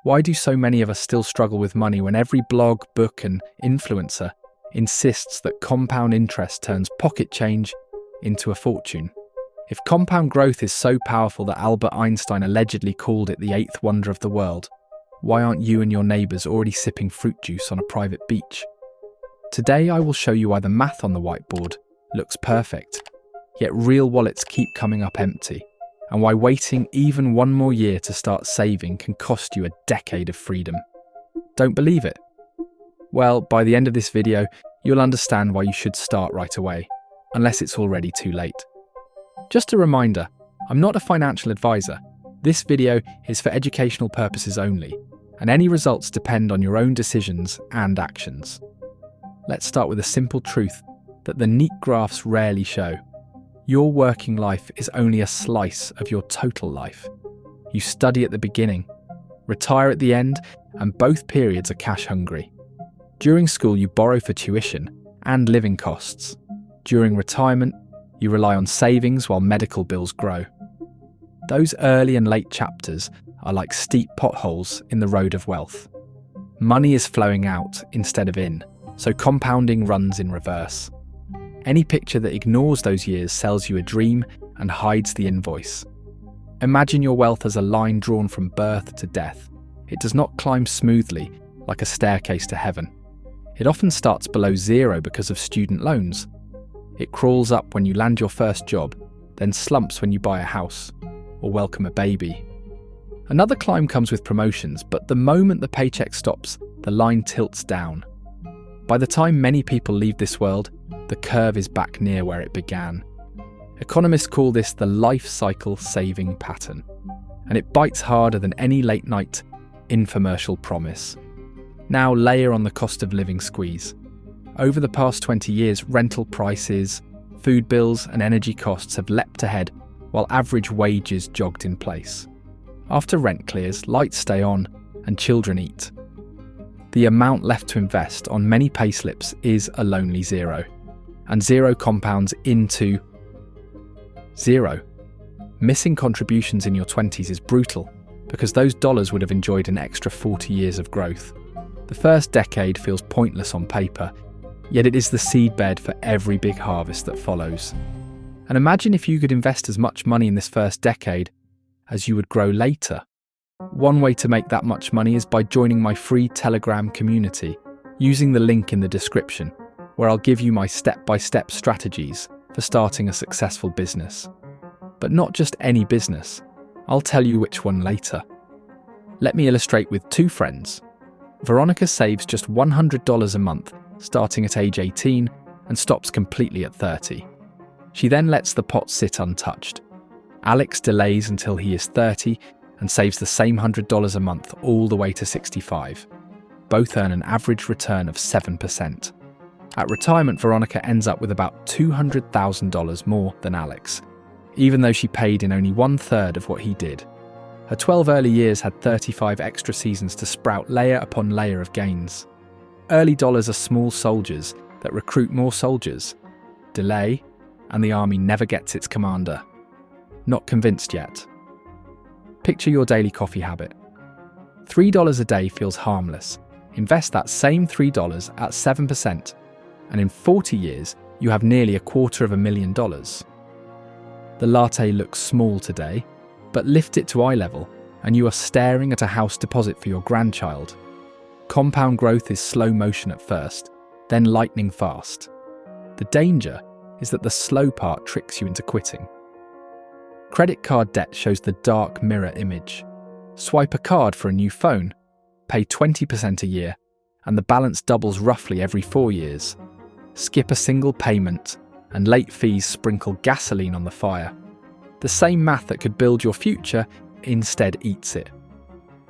Why do so many of us still struggle with money when every blog, book, and influencer insists that compound interest turns pocket change into a fortune? If compound growth is so powerful that Albert Einstein allegedly called it the eighth wonder of the world, why aren't you and your neighbours already sipping fruit juice on a private beach? Today I will show you why the math on the whiteboard looks perfect, yet real wallets keep coming up empty, and why waiting even one more year to start saving can cost you a decade of freedom. Don't believe it? Well, by the end of this video, you'll understand why you should start right away, unless it's already too late. Just a reminder, I'm not a financial advisor. This video is for educational purposes only, and any results depend on your own decisions and actions. Let's start with a simple truth that the neat graphs rarely show. Your working life is only a slice of your total life. You study at the beginning, retire at the end, and both periods are cash hungry. During school, you borrow for tuition and living costs. During retirement, you rely on savings while medical bills grow. Those early and late chapters are like steep potholes in the road of wealth. Money is flowing out instead of in, so compounding runs in reverse. Any picture that ignores those years sells you a dream and hides the invoice. Imagine your wealth as a line drawn from birth to death. It does not climb smoothly like a staircase to heaven. It often starts below zero because of student loans. It crawls up when you land your first job, then slumps when you buy a house or welcome a baby. Another climb comes with promotions, but the moment the paycheck stops, the line tilts down. By the time many people leave this world, the curve is back near where it began. Economists call this the life cycle saving pattern, and it bites harder than any late night infomercial promise. Now layer on the cost of living squeeze. Over the past 20 years, rental prices, food bills and energy costs have leapt ahead while average wages jogged in place. After rent clears, lights stay on and children eat. The amount left to invest on many payslips is a lonely zero, and zero compounds into zero. Missing contributions in your 20s is brutal because those dollars would have enjoyed an extra 40 years of growth. The first decade feels pointless on paper, yet it is the seedbed for every big harvest that follows. And imagine if you could invest as much money in this first decade as you would grow later. One way to make that much money is by joining my free Telegram community, using the link in the description, where I'll give you my step-by-step strategies for starting a successful business. But not just any business. I'll tell you which one later. Let me illustrate with two friends. Veronica saves just $100 a month, starting at age 18, and stops completely at 30. She then lets the pot sit untouched. Alex delays until he is 30 and saves the same $100 a month all the way to 65. Both earn an average return of 7%. At retirement, Veronica ends up with about $200,000 more than Alex, even though she paid in only 1/3 of what he did. Her 12 early years had 35 extra seasons to sprout layer upon layer of gains. Early dollars are small soldiers that recruit more soldiers. Delay, and the army never gets its commander. Not convinced yet? Picture your daily coffee habit. $3 a day feels harmless. Invest that same $3 at 7%, and in 40 years, you have nearly $250,000. The latte looks small today, but lift it to eye level, and you are staring at a house deposit for your grandchild. Compound growth is slow motion at first, then lightning fast. The danger is that the slow part tricks you into quitting. Credit card debt shows the dark mirror image. Swipe a card for a new phone, pay 20% a year, and the balance doubles roughly every 4 years. Skip a single payment, and late fees sprinkle gasoline on the fire. The same math that could build your future instead eats it.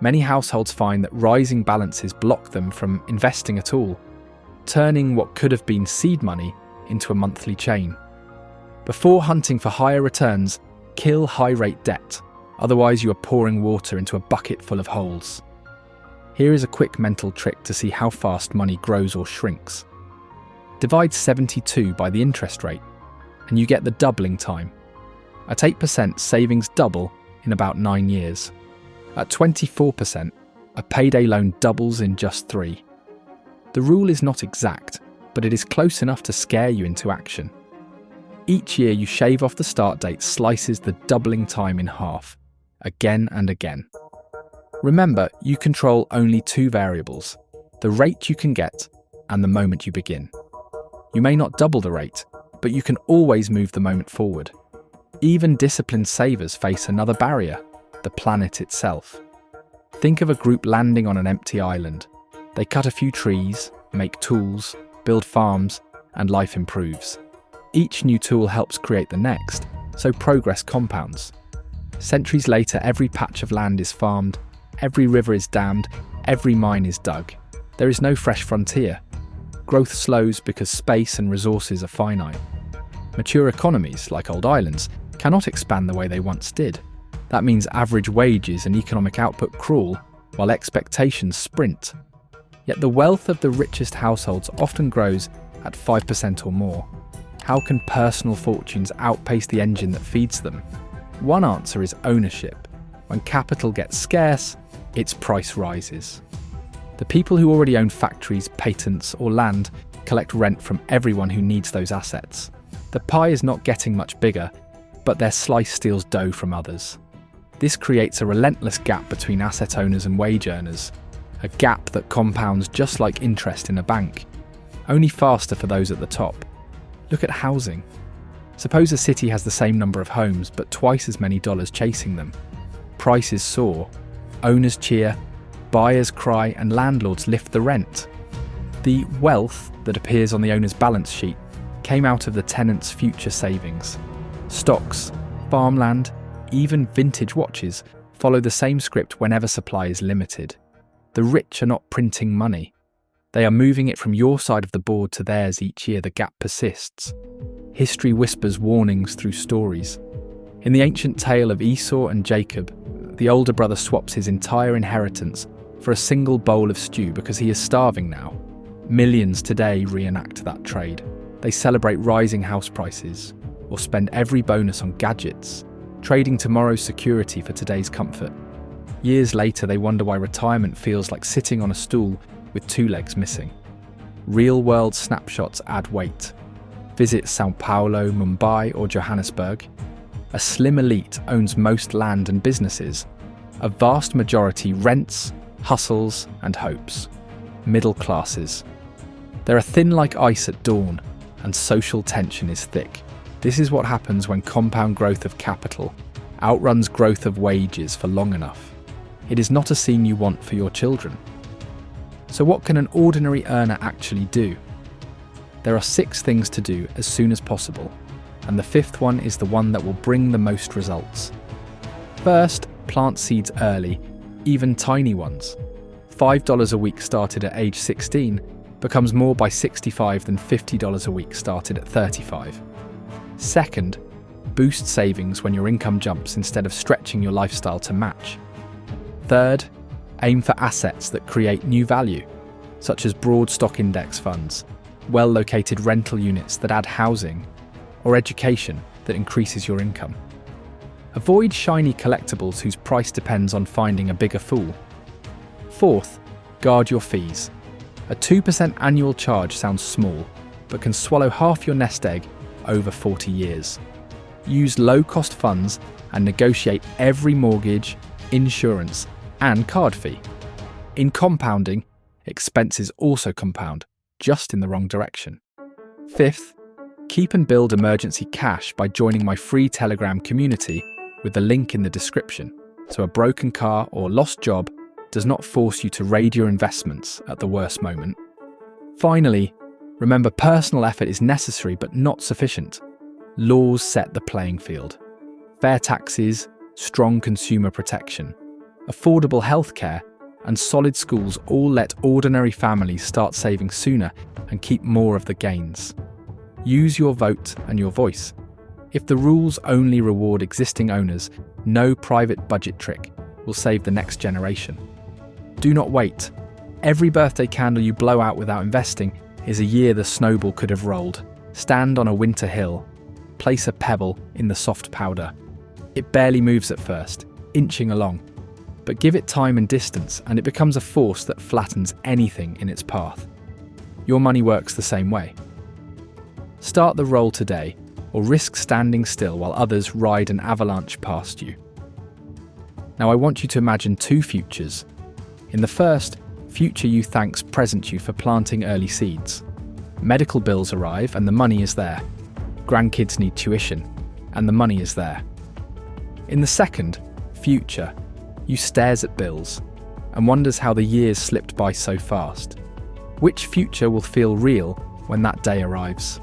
Many households find that rising balances block them from investing at all, turning what could have been seed money into a monthly chain. Before hunting for higher returns, kill high-rate debt, otherwise you are pouring water into a bucket full of holes. Here is a quick mental trick to see how fast money grows or shrinks. Divide 72 by the interest rate, and you get the doubling time. At 8%, savings double in about 9 years. At 24%, a payday loan doubles in just 3. The rule is not exact, but it is close enough to scare you into action. Each year you shave off the start date slices the doubling time in half, again and again. Remember, you control only 2 variables, the rate you can get and the moment you begin. You may not double the rate, but you can always move the moment forward. Even disciplined savers face another barrier, the planet itself. Think of a group landing on an empty island. They cut a few trees, make tools, build farms, and life improves. Each new tool helps create the next, so progress compounds. Centuries later, every patch of land is farmed, every river is dammed, every mine is dug. There is no fresh frontier. Growth slows because space and resources are finite. Mature economies, like old islands, cannot expand the way they once did. That means average wages and economic output crawl, while expectations sprint. Yet the wealth of the richest households often grows at 5% or more. How can personal fortunes outpace the engine that feeds them? One answer is ownership. When capital gets scarce, its price rises. The people who already own factories, patents, or land collect rent from everyone who needs those assets. The pie is not getting much bigger, but their slice steals dough from others. This creates a relentless gap between asset owners and wage earners, a gap that compounds just like interest in a bank, only faster for those at the top. Look at housing. Suppose a city has the same number of homes, but twice as many dollars chasing them. Prices soar, owners cheer, buyers cry, and landlords lift the rent. The wealth that appears on the owner's balance sheet came out of the tenant's future savings. Stocks, farmland, even vintage watches follow the same script whenever supply is limited. The rich are not printing money. They are moving it from your side of the board to theirs each year. The gap persists. History whispers warnings through stories. In the ancient tale of Esau and Jacob, the older brother swaps his entire inheritance for a single bowl of stew because he is starving now. Millions today reenact that trade. They celebrate rising house prices or spend every bonus on gadgets, trading tomorrow's security for today's comfort. Years later, they wonder why retirement feels like sitting on a stool with 2 legs missing. Real-world snapshots add weight. Visit Sao Paulo, Mumbai, or Johannesburg. A slim elite owns most land and businesses. A vast majority rents, hustles, and hopes. Middle classes. They are thin like ice at dawn, and social tension is thick. This is what happens when compound growth of capital outruns growth of wages for long enough. It is not a scene you want for your children. So what can an ordinary earner actually do? There are 6 things to do as soon as possible, and the 5th one is the one that will bring the most results. First, plant seeds early, even tiny ones. $5 a week started at age 16 becomes more by 65 than $50 a week started at 35. Second, boost savings when your income jumps instead of stretching your lifestyle to match. Third, aim for assets that create new value, such as broad stock index funds, well-located rental units that add housing, or education that increases your income. Avoid shiny collectibles whose price depends on finding a bigger fool. Fourth, guard your fees. A 2% annual charge sounds small, but can swallow half your nest egg over 40 years. Use low-cost funds and negotiate every mortgage, insurance, and card fee. In compounding, expenses also compound, just in the wrong direction. Fifth, keep and build emergency cash by joining my free Telegram community with the link in the description, so a broken car or lost job does not force you to raid your investments at the worst moment. Finally, remember personal effort is necessary but not sufficient. Laws set the playing field. Fair taxes, strong consumer protection, affordable healthcare, and solid schools all let ordinary families start saving sooner and keep more of the gains. Use your vote and your voice. If the rules only reward existing owners, no private budget trick will save the next generation. Do not wait. Every birthday candle you blow out without investing is a year the snowball could have rolled. Stand on a winter hill. Place a pebble in the soft powder. It barely moves at first, inching along. but give it time and distance and it becomes a force that flattens anything in its path. Your money works the same way. Start the roll today, or risk standing still while others ride an avalanche past you. Now I want you to imagine two futures. In the first, future you thanks present you for planting early seeds. Medical bills arrive and the money is there. Grandkids need tuition and the money is there. In the second, future, you stares at bills and wonders how the years slipped by so fast. Which future will feel real when that day arrives?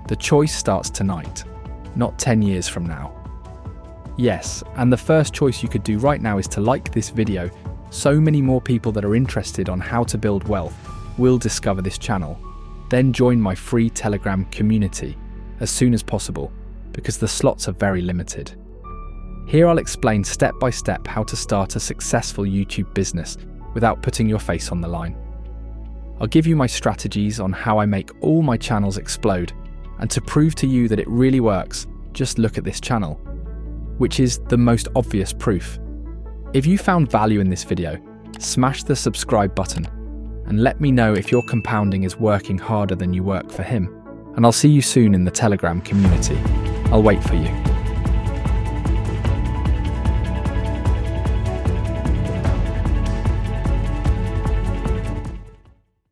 The choice starts tonight, not 10 years from now. Yes, and the first choice you could do right now is to like this video. So many more people that are interested on how to build wealth will discover this channel. Then join my free Telegram community as soon as possible, because the slots are very limited. Here I'll explain step by step how to start a successful YouTube business without putting your face on the line. I'll give you my strategies on how I make all my channels explode, and to prove to you that it really works, just look at this channel, which is the most obvious proof. If you found value in this video, smash the subscribe button and let me know if your compounding is working harder than you work for him. And I'll see you soon in the Telegram community. I'll wait for you.